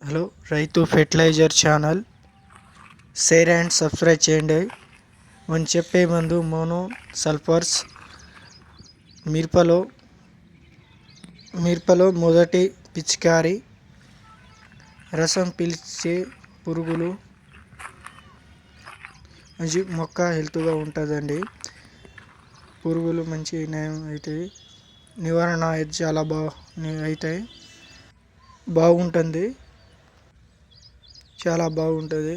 Hello రైతు fertiliser channel share and subscribe చేయండి. మనం చెప్పే మందు మోనో సల్ఫర్స్ మిరపలో మొదటి పిచికారి. రసం పీల్చే పురుగులు మంచి మొక్క హెల్త్గా ఉంటుందండి. పురుగులు మంచి నయం అవుతాయి, నివారణ అయితే చాలా అవుతాయి, బాగుంటుంది, చాలా బాగుంటుంది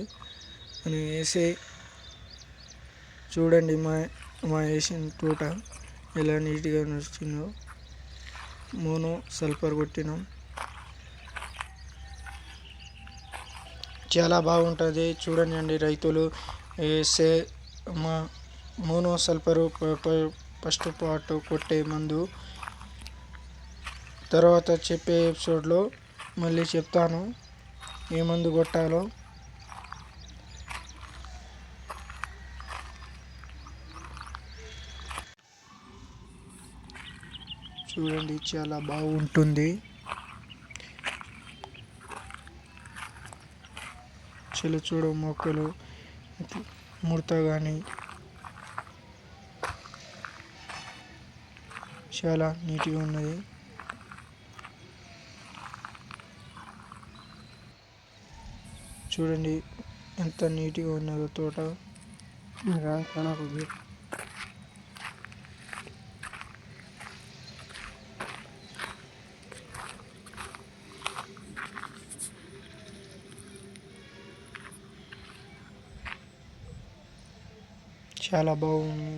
అని వేసే చూడండి. మా వేసిన తోట ఎలా నీట్గా నడుస్తుందో. మోనో సల్ఫర్ కొట్టినాం, చాలా బాగుంటుంది. చూడండి రైతులు వేసే మా మోనో సల్ఫరు ఫస్ట్ పార్ట్ కొట్టే మందు తర్వాత చెప్పే ఎపిసోడ్లో మళ్ళీ చెప్తాను ఏ మందు కొట్టాలో. చూడండి చాలా బాగుంటుంది. చూడ మొక్కలు ముడత కానీ చాలా నీట్గా ఉన్నది. చూడండి ఎంత నీట్గా ఉన్నదో తోట. చాలా బాగుంది.